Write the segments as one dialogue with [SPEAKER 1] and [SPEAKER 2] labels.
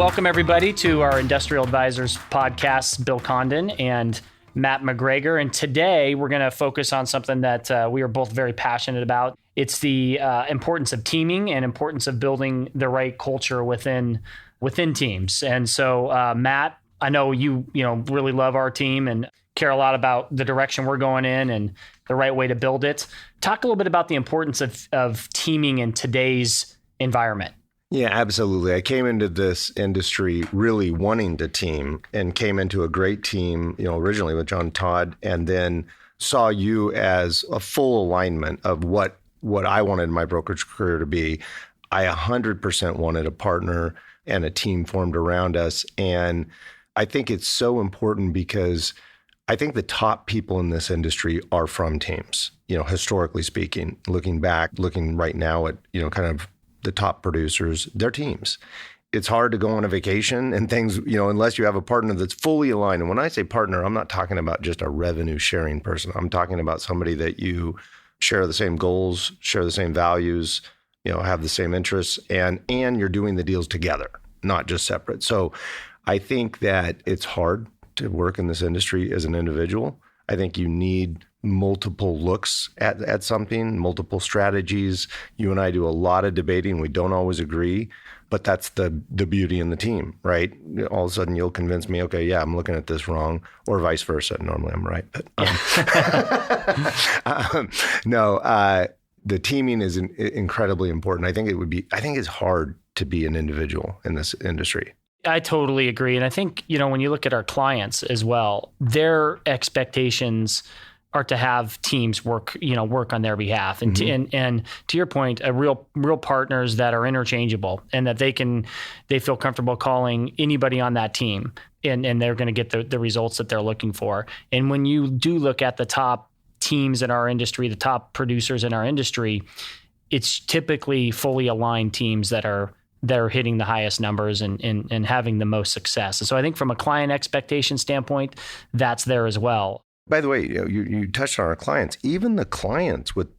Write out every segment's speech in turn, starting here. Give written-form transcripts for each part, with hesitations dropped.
[SPEAKER 1] Welcome everybody to our Industrial Advisors podcast, Bill Condon and Matt McGregor. And today we're going to focus on something that we are both very passionate about. It's the importance of teaming and importance of building the right culture within teams. And so, Matt, I know you really love our team and care a lot about the direction we're going in and the right way to build it. Talk a little bit about the importance of teaming in today's environment.
[SPEAKER 2] Yeah, absolutely. I came into this industry really wanting to team and came into a great team, originally with John Todd, and then saw you as a full alignment of what I wanted my brokerage career to be. I 100% wanted a partner and a team formed around us. And I think it's so important because I think the top people in this industry are from teams, historically speaking, looking right now at, kind of the top producers, their teams. It's hard to go on a vacation and things, unless you have a partner that's fully aligned. And when I say partner, I'm not talking about just a revenue sharing person. I'm talking about somebody that you share the same goals, share the same values, have the same interests, and you're doing the deals together, not just separate. So I think that it's hard to work in this industry as an individual. I think you need multiple looks at something, multiple strategies. You and I do a lot of debating. We don't always agree, but that's the beauty in the team, right? All of a sudden you'll convince me, okay, yeah, I'm looking at this wrong, or vice versa. Normally I'm right, but the teaming is incredibly important. I think it's hard to be an individual in this industry.
[SPEAKER 1] I totally agree. And I think, when you look at our clients as well, their expectations are to have teams work on their behalf. And, and to your point, real partners that are interchangeable and that they feel comfortable calling anybody on that team and they're going to get the results that they're looking for. And when you do look at the top teams in our industry, the top producers in our industry, it's typically fully aligned teams that are hitting the highest numbers and having the most success. And so I think from a client expectation standpoint, that's there as well.
[SPEAKER 2] By the way, you touched on our clients. Even the clients with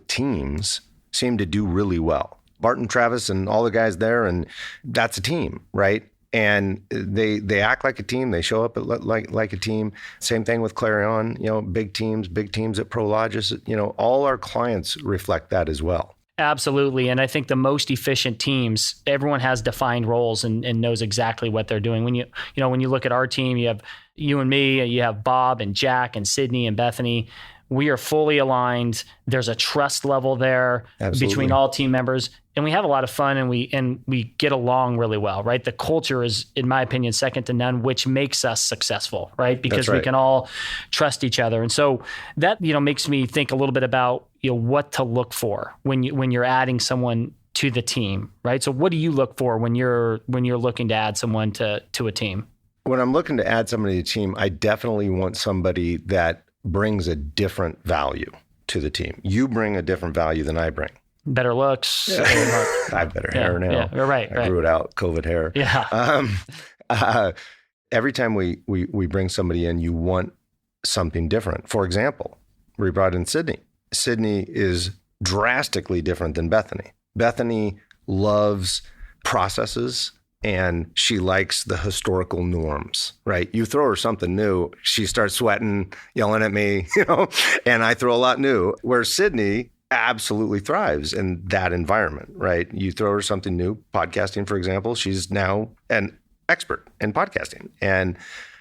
[SPEAKER 2] teams seem to do really well. Barton, Travis, and all the guys there, and that's a team, right? And they act like a team. They show up like a team. Same thing with Clarion. Big teams at Prologis. All our clients reflect that as well.
[SPEAKER 1] Absolutely. And I think the most efficient teams, everyone has defined roles and knows exactly what they're doing. When you look at our team, you have you and me, you have Bob and Jack and Sydney and Bethany. We are fully aligned. There's a trust level there between all team members, and we have a lot of fun and we get along really well, right? The culture is, in my opinion, second to none, which makes us successful, right? Because we can all trust each other. And so that, makes me think a little bit about, what to look for when you're adding someone to the team, right? So what do you look for when you're looking to add someone to a team?
[SPEAKER 2] When I'm looking to add somebody to the team, I definitely want somebody that brings a different value to the team. You bring a different value than I bring.
[SPEAKER 1] Better looks.
[SPEAKER 2] Yeah. I have better hair now.
[SPEAKER 1] Yeah, right.
[SPEAKER 2] I grew it out, COVID hair.
[SPEAKER 1] Yeah.
[SPEAKER 2] Every time we bring somebody in, you want something different. For example, we brought in Sydney. Sydney is drastically different than Bethany. Bethany loves processes and she likes the historical norms, right? You throw her something new, she starts sweating, yelling at me, and I throw a lot new. Where Sydney absolutely thrives in that environment, right? You throw her something new, podcasting, for example, she's now an expert in podcasting and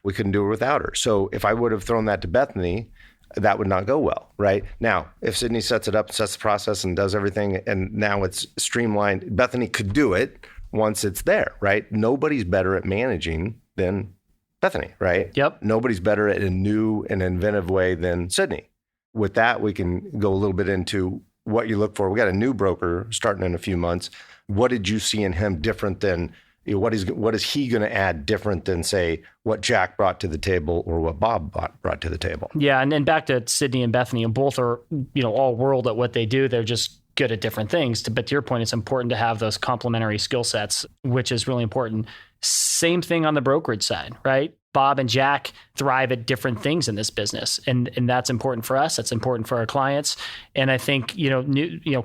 [SPEAKER 2] we couldn't do it without her. So if I would have thrown that to Bethany, that would not go well, right? Now, if Sydney sets it up, sets the process and does everything, and now it's streamlined, Bethany could do it once it's there, right? Nobody's better at managing than Bethany, right?
[SPEAKER 1] Yep.
[SPEAKER 2] Nobody's better at a new and inventive way than Sydney. With that, we can go a little bit into what you look for. We got a new broker starting in a few months. What did you see in him different than, what is he going to add different than, say, what Jack brought to the table or what Bob brought to the table?
[SPEAKER 1] Yeah, and then back to Sydney and Bethany, and both are, all world at what they do. They're just good at different things. But to your point, it's important to have those complementary skill sets, which is really important. Same thing on the brokerage side, right? Bob and Jack thrive at different things in this business. And that's important for us. That's important for our clients. And I think,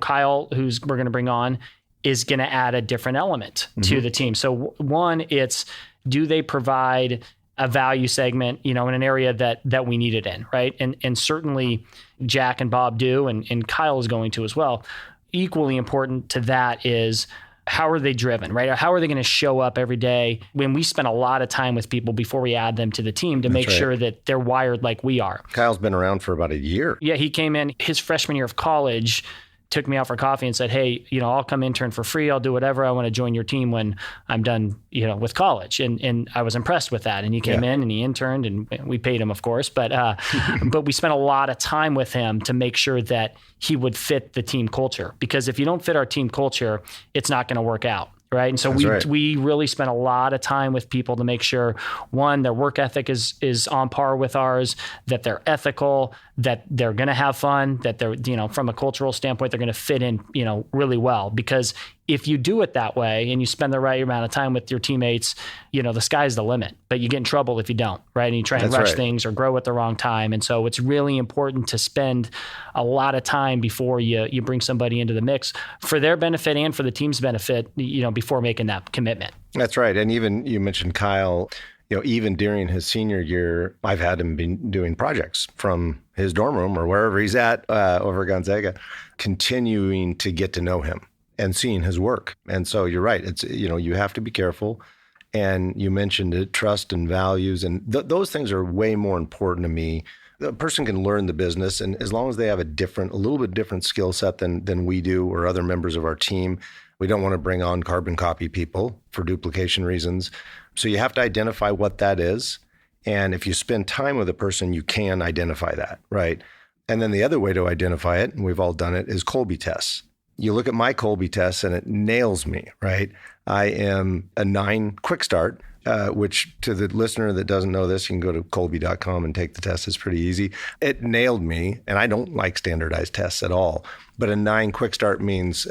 [SPEAKER 1] Kyle, we're going to bring on, is going to add a different element to the team. So one, it's, do they provide a value segment, in an area that we need it in, right? And certainly Jack and Bob do, and Kyle is going to as well. Equally important to that is, how are they driven, right? Or how are they going to show up every day? When we spend a lot of time with people before we add them to the team to make sure that they're wired like we are.
[SPEAKER 2] Kyle's been around for about a year.
[SPEAKER 1] Yeah, he came in his freshman year of college, took me out for coffee and said, hey, I'll come intern for free. I'll do whatever. I want to join your team when I'm done, with college. And I was impressed with that. And he came in and he interned, and we paid him, of course. But but we spent a lot of time with him to make sure that he would fit the team culture. Because if you don't fit our team culture, it's not going to work out. Right. And so we really spent a lot of time with people to make sure, one, their work ethic is on par with ours, that they're ethical, that they're going to have fun, that they're, from a cultural standpoint, they're going to fit in, really well. Because if you do it that way and you spend the right amount of time with your teammates, the sky's the limit, but you get in trouble if you don't, right? And you try and rush things or grow at the wrong time. And so it's really important to spend a lot of time before you bring somebody into the mix for their benefit and for the team's benefit, before making that commitment.
[SPEAKER 2] That's right. And even you mentioned Kyle, even during his senior year, I've had him been doing projects from his dorm room or wherever he's at over Gonzaga, continuing to get to know him and seeing his work. And so you're right. It's, you have to be careful. And you mentioned it, trust and values. And those things are way more important to me. The person can learn the business, and as long as they have a little bit different skill set than we do or other members of our team, we don't want to bring on carbon copy people for duplication reasons. So you have to identify what that is. And if you spend time with a person, you can identify that, right? And then the other way to identify it, and we've all done it, is Kolbe tests. You look at my Kolbe test and it nails me, right? I am a 9 quick start, which to the listener that doesn't know this, you can go to Kolbe.com and take the test. It's pretty easy. It nailed me, and I don't like standardized tests at all. But a 9 quick start means,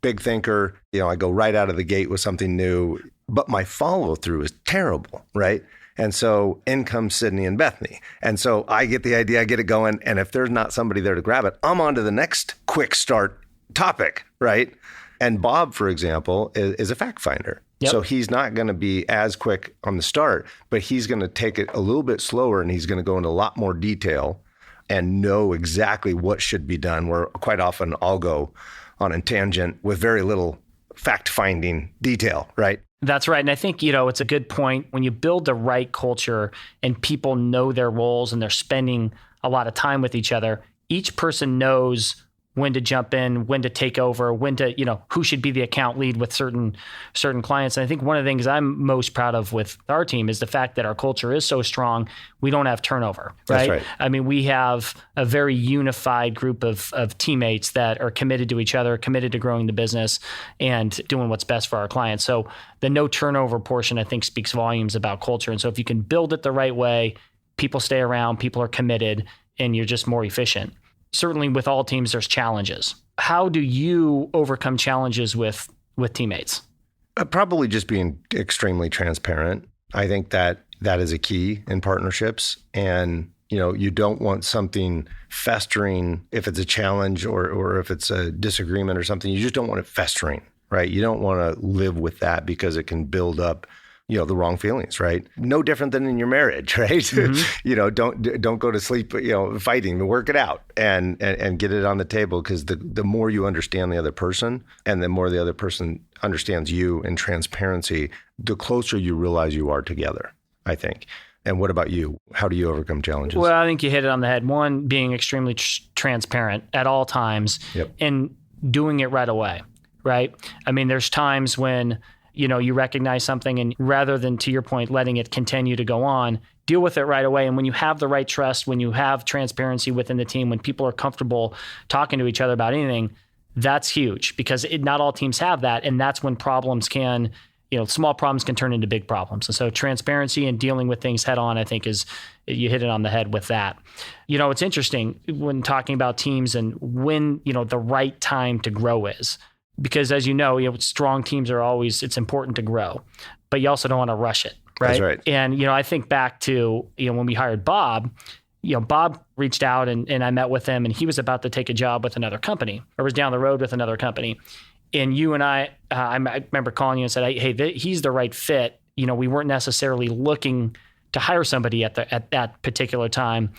[SPEAKER 2] big thinker. I go right out of the gate with something new, but my follow through is terrible, right? And so in comes Sydney and Bethany. And so I get the idea, I get it going. And if there's not somebody there to grab it, I'm on to the next quick start topic, right? And Bob, for example, is a fact finder. Yep. So he's not going to be as quick on the start, but he's going to take it a little bit slower, and he's going to go into a lot more detail and know exactly what should be done, where quite often I'll go on a tangent with very little fact-finding detail, right?
[SPEAKER 1] That's right. And I think, it's a good point. When you build the right culture and people know their roles and they're spending a lot of time with each other, each person knows when to jump in, when to take over, when to, who should be the account lead with certain clients. And I think one of the things I'm most proud of with our team is the fact that our culture is so strong, we don't have turnover, right?
[SPEAKER 2] That's right.
[SPEAKER 1] I mean, we have a very unified group of teammates that are committed to each other, committed to growing the business and doing what's best for our clients. So the no turnover portion, I think, speaks volumes about culture. And so if you can build it the right way, people stay around, people are committed, and you're just more efficient. Certainly with all teams, there's challenges. How do you overcome challenges with teammates?
[SPEAKER 2] Probably just being extremely transparent. I think that is a key in partnerships. And, you don't want something festering if it's a challenge or if it's a disagreement or something. You just don't want it festering, right? You don't want to live with that because it can build up the wrong feelings, right? No different than in your marriage, right? Mm-hmm. Don't go to sleep, fighting, but work it out and get it on the table, because the more you understand the other person and the more the other person understands you in transparency, the closer you realize you are together, I think. And what about you? How do you overcome challenges?
[SPEAKER 1] Well, I think you hit it on the head. One, being extremely transparent at all times.
[SPEAKER 2] Yep.
[SPEAKER 1] And doing it right away, right? I mean, there's times when you recognize something, and rather than, to your point, letting it continue to go on, deal with it right away. And when you have the right trust, when you have transparency within the team, when people are comfortable talking to each other about anything, that's huge, because not all teams have that. And that's when problems can, small problems can turn into big problems. And so transparency and dealing with things head on, I think, you hit it on the head with that. It's interesting when talking about teams and when, the right time to grow is. Because as strong teams it's important to grow, but you also don't want to rush it, right?
[SPEAKER 2] That's right.
[SPEAKER 1] And, I think back to, when we hired Bob, Bob reached out and I met with him, and he was about to take a job with another company, or was down the road with another company. And you and I remember calling you and said, hey, he's the right fit. You know, we weren't necessarily looking to hire somebody at that particular time,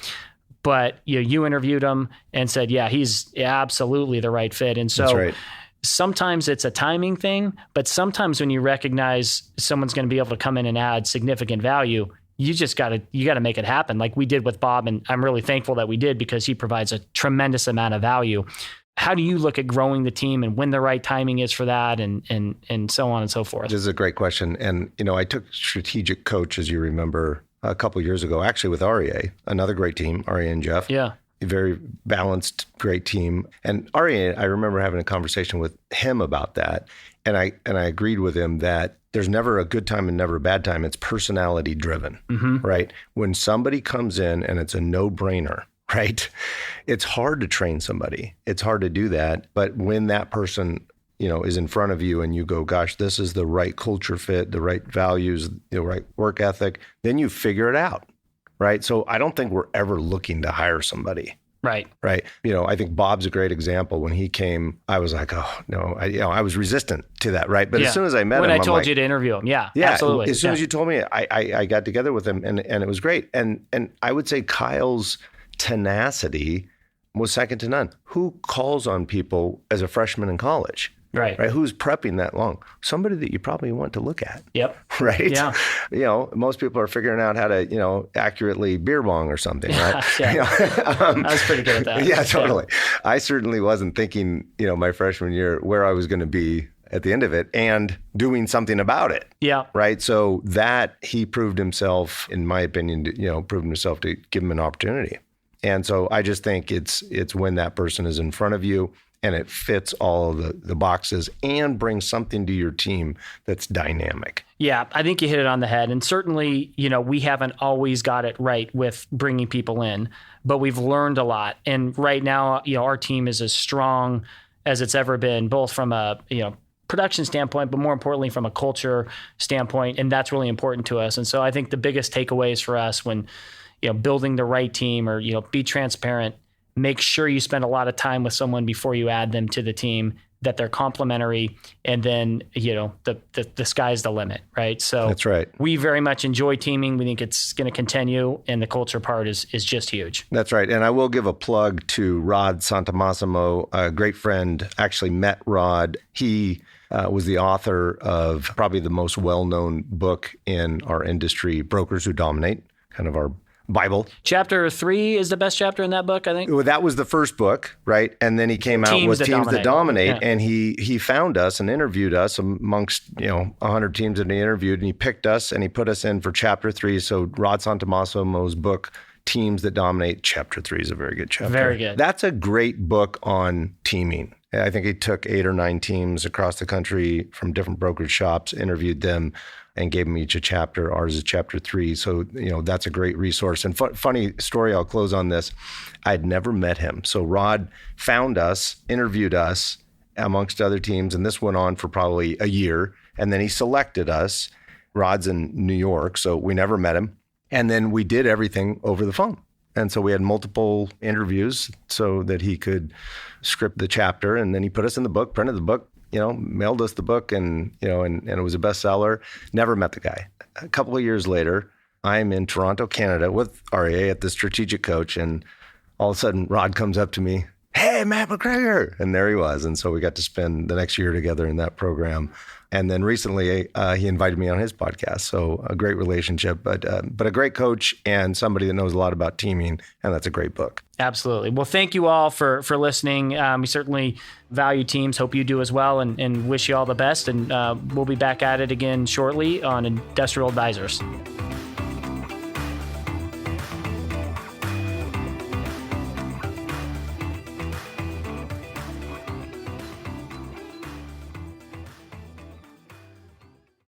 [SPEAKER 1] but you interviewed him and said, yeah, he's absolutely the right fit. And so
[SPEAKER 2] That's right.
[SPEAKER 1] Sometimes it's a timing thing, but sometimes when you recognize someone's going to be able to come in and add significant value, you got to make it happen, like we did with Bob. And I'm really thankful that we did, because he provides a tremendous amount of value. How do you look at growing the team and when the right timing is for that, and so on and so forth?
[SPEAKER 2] This is a great question. And, I took strategic coach, as you remember, a couple of years ago, actually with REA, another great team, REA and Jeff.
[SPEAKER 1] Yeah.
[SPEAKER 2] A very balanced, great team. And REA, I remember having a conversation with him about that. And I agreed with him that there's never a good time and never a bad time. It's personality driven, right? When somebody comes in and it's a no-brainer, right? It's hard to train somebody. It's hard to do that. But when that person, is in front of you and you go, gosh, this is the right culture fit, the right values, the right work ethic, then you figure it out, right? So I don't think we're ever looking to hire somebody.
[SPEAKER 1] Right.
[SPEAKER 2] Right. I think Bob's a great example. When he came, I was like, oh no, I was resistant to that. Right. But as soon as I met him,
[SPEAKER 1] when I told you to interview him. Yeah, absolutely.
[SPEAKER 2] As soon as you told me, I got together with him and it was great. And I would say Kyle's tenacity was second to none. Who calls on people as a freshman in college?
[SPEAKER 1] Right.
[SPEAKER 2] Who's prepping that long? Somebody that you probably want to look at.
[SPEAKER 1] Yep.
[SPEAKER 2] Right.
[SPEAKER 1] Yeah.
[SPEAKER 2] Most people are figuring out how to, accurately beer bong or something. Right.
[SPEAKER 1] I was pretty good at that.
[SPEAKER 2] Yeah, totally. Yeah. I certainly wasn't thinking, my freshman year where I was going to be at the end of it and doing something about it.
[SPEAKER 1] Yeah.
[SPEAKER 2] Right. So that he proved himself, in my opinion, proved himself to give him an opportunity. And so I just think it's when that person is in front of you and it fits all of the boxes and brings something to your team that's dynamic.
[SPEAKER 1] Yeah, I think you hit it on the head. And certainly, we haven't always got it right with bringing people in, but we've learned a lot. And right now, our team is as strong as it's ever been, both from a, production standpoint, but more importantly from a culture standpoint. And that's really important to us. And so I think the biggest takeaways for us when, building the right team or, be transparent, make sure you spend a lot of time with someone before you add them to the team, that they're complementary, and then, the sky's the limit, right? So
[SPEAKER 2] that's right.
[SPEAKER 1] We very much enjoy teaming. We think it's going to continue, and the culture part is just huge.
[SPEAKER 2] That's right. And I will give a plug to Rod Santamassimo, a great friend, actually met Rod. He was the author of probably the most well-known book in our industry, Brokers Who Dominate, kind of our Bible.
[SPEAKER 1] Chapter 3 is the best chapter in that book, I think.
[SPEAKER 2] Well, that was the first book, right? And then he came out with Teams That Dominate. Yeah. And he found us and interviewed us amongst 100 teams that he interviewed, and he picked us and he put us in for chapter 3. So Rod Santamassimo's book, Teams That Dominate, chapter 3 is a very good chapter.
[SPEAKER 1] Very good.
[SPEAKER 2] That's a great book on teaming. I think he took 8 or 9 teams across the country from different brokerage shops, interviewed them, and gave them each a chapter. Ours is chapter 3. So, that's a great resource. And funny story, I'll close on this. I'd never met him. So Rod found us, interviewed us amongst other teams. And this went on for probably a year. And then he selected us. Rod's in New York, so we never met him. And then we did everything over the phone. And so we had multiple interviews so that he could script the chapter. And then he put us in the book, printed the book, mailed us the book, and it was a bestseller. Never met the guy. A couple of years later, I'm in Toronto, Canada with REA at the strategic coach. And all of a sudden, Rod comes up to me, "Hey, Matt McGregor." And there he was. And so we got to spend the next year together in that program. And then recently, he invited me on his podcast. So a great relationship, but a great coach and somebody that knows a lot about teaming. And that's a great book.
[SPEAKER 1] Absolutely. Well, thank you all for listening. We certainly value teams. Hope you do as well, and wish you all the best. And we'll be back at it again shortly on Industrial Advisors.